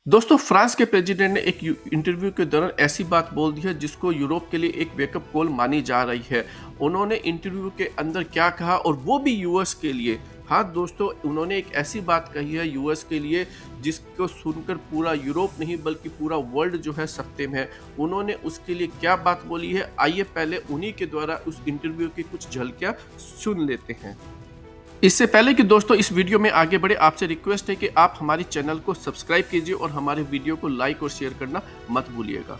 दोस्तों, फ्रांस के प्रेसिडेंट ने एक इंटरव्यू के दौरान ऐसी बात बोल दी है जिसको यूरोप के लिए एक वेकअप कॉल मानी जा रही है। उन्होंने इंटरव्यू के अंदर क्या कहा और वो भी यूएस के लिए। हाँ दोस्तों, उन्होंने एक ऐसी बात कही है यूएस के लिए जिसको सुनकर पूरा यूरोप नहीं बल्कि पूरा वर्ल्ड जो है सकते में है। उन्होंने उसके लिए क्या बात बोली है, आइए पहले उन्हीं के द्वारा उस इंटरव्यू की कुछ झलकियां सुन लेते हैं। इससे पहले कि दोस्तों इस वीडियो में आगे बढ़े, आपसे रिक्वेस्ट है कि आप हमारे चैनल को सब्सक्राइब कीजिए और हमारे वीडियो को लाइक और शेयर करना मत भूलिएगा।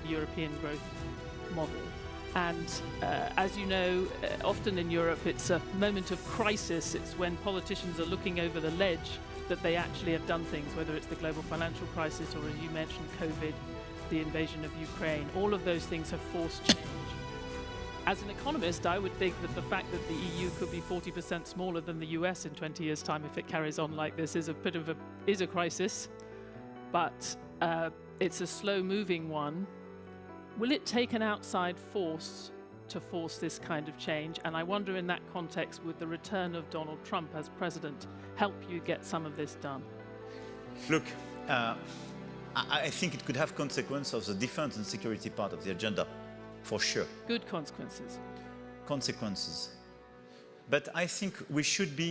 European growth model. And as you know, often in Europe it's a moment of crisis. It's when politicians are looking over the ledge that they actually have done things, whether it's the global financial crisis or, as you mentioned, COVID, the invasion of Ukraine. All of those things have forced change. As an economist, I would think that the fact that the EU could be 40% smaller than the US in 20 years' time if it carries on like this is a bit of a crisis, but it's a slow-moving one. Will it take an outside force to force this kind of change? And I wonder, in that context, would the return of Donald Trump as president help you get some of this done? Look, I think it could have consequences of the defense and security part of the agenda, for sure. Good consequences. Consequences. But I think we should be,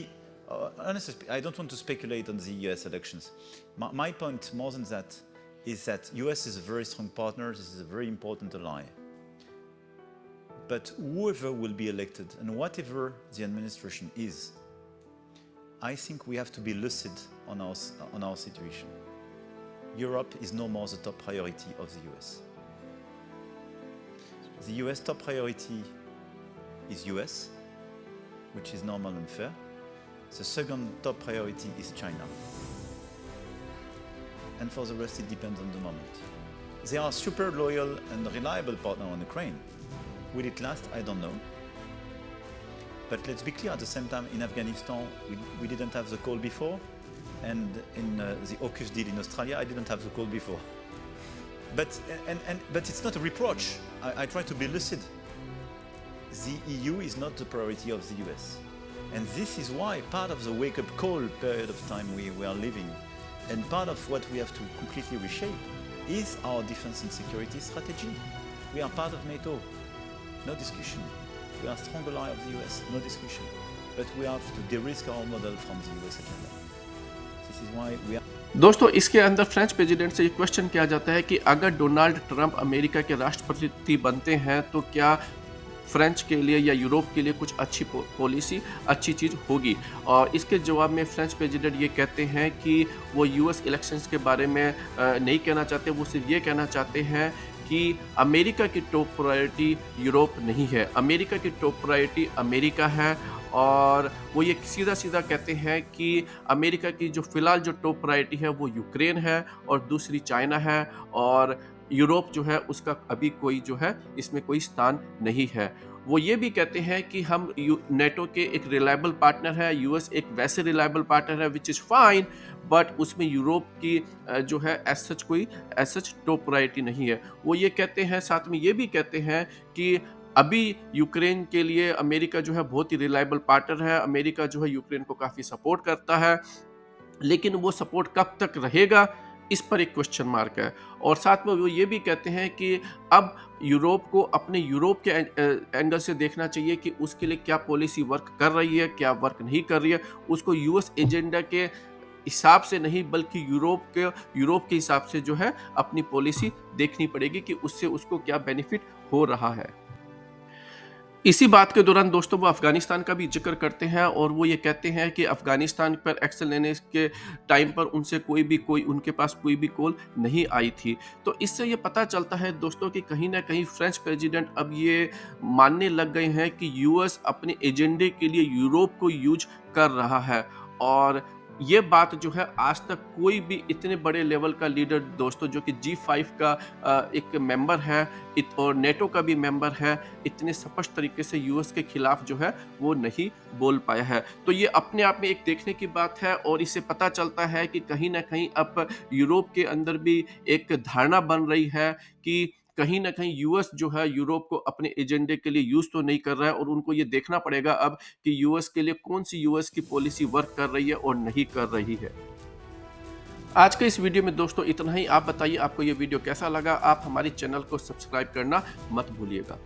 honestly, I don't want to speculate on the US elections. My point, more than that, is that US is a very strong partner, this is a very important ally. But whoever will be elected and whatever the administration is, I think we have to be lucid on our situation. Europe is no more the top priority of the US. The US top priority is US, which is normal and fair. The second top priority is China. And for the rest, it depends on the moment. They are super loyal and reliable partner on Ukraine. Will it last? I don't know. But let's be clear, at the same time, in Afghanistan, we didn't have the call before. And in the AUKUS deal in Australia, I didn't have the call before. But it's not a reproach. I try to be lucid. The EU is not the priority of the US. And this is why part of the wake-up call period of time we are living, and part of what we have to completely reshape, is our defense and security strategy. We are part of NATO, no discussion. We are a strong ally of the US, no discussion. But we have to de-risk our model from the US agenda. This is why we are. दोस्तों, इसके अंदर French president से ये question किया जाता है कि अगर डोनाल्ड ट्रंप अमेरिका के राष्ट्रपति बनते हैं तो क्या फ्रेंच के लिए या यूरोप के लिए कुछ अच्छी पॉलिसी, अच्छी चीज़ होगी। और इसके जवाब में फ्रेंच प्रेसिडेंट ये कहते हैं कि वो यूएस इलेक्शंस के बारे में नहीं कहना चाहते, वो सिर्फ ये कहना चाहते हैं कि अमेरिका की टॉप प्रायोरिटी यूरोप नहीं है, अमेरिका की टॉप प्रायोरिटी अमेरिका है। और वो ये सीधा-सीधा कहते हैं कि अमेरिका की जो फ़िलहाल जो टॉप प्रायोरिटी है वो यूक्रेन है और दूसरी चाइना है, और यूरोप जो है उसका अभी कोई जो है इसमें कोई स्थान नहीं है। वो ये भी कहते हैं कि हम नेटो के एक रिलायबल पार्टनर है, यूएस एक वैसे रिलायबल पार्टनर है व्हिच इज़ फाइन, बट उसमें यूरोप की जो है एज़ सच टॉप प्रायोरिटी नहीं है। वो ये कहते हैं, साथ में ये भी कहते हैं कि अभी यूक्रेन के लिए अमेरिका जो है बहुत ही रिलायबल पार्टनर है, अमेरिका जो है यूक्रेन को काफ़ी सपोर्ट करता है, लेकिन वो सपोर्ट कब तक रहेगा, इस पर एक क्वेश्चन मार्क है। और साथ में वो ये भी कहते हैं कि अब यूरोप को अपने यूरोप के एंगल से देखना चाहिए कि उसके लिए क्या पॉलिसी वर्क कर रही है, क्या वर्क नहीं कर रही है। उसको यूएस एजेंडा के हिसाब से नहीं बल्कि यूरोप के हिसाब से जो है अपनी पॉलिसी देखनी पड़ेगी कि उससे उसको क्या बेनिफिट हो रहा है। इसी बात के दौरान दोस्तों वो अफ़गानिस्तान का भी ज़िक्र करते हैं और वो ये कहते हैं कि अफ़गानिस्तान पर एक्शन लेने के टाइम पर उनके पास कोई भी कॉल नहीं आई थी। तो इससे ये पता चलता है दोस्तों कि कहीं न कहीं फ्रेंच प्रेसिडेंट अब ये मानने लग गए हैं कि यूएस अपने एजेंडे के लिए यूरोप को यूज़ कर रहा है। और ये बात जो है आज तक कोई भी इतने बड़े लेवल का लीडर दोस्तों जो कि G5 का एक मेंबर है और नेटो का भी मेंबर है, इतने स्पष्ट तरीके से यूएस के खिलाफ जो है वो नहीं बोल पाया है। तो ये अपने आप में एक देखने की बात है और इससे पता चलता है कि कहीं न कहीं अब यूरोप के अंदर भी एक धारणा बन रही है कि कहीं ना कहीं यूएस जो है यूरोप को अपने एजेंडे के लिए यूज तो नहीं कर रहा है, और उनको ये देखना पड़ेगा अब कि यूएस के लिए कौन सी यूएस की पॉलिसी वर्क कर रही है और नहीं कर रही है। आज के इस वीडियो में दोस्तों इतना ही। आप बताइए आपको ये वीडियो कैसा लगा। आप हमारी चैनल को सब्सक्राइब करना मत भूलिएगा।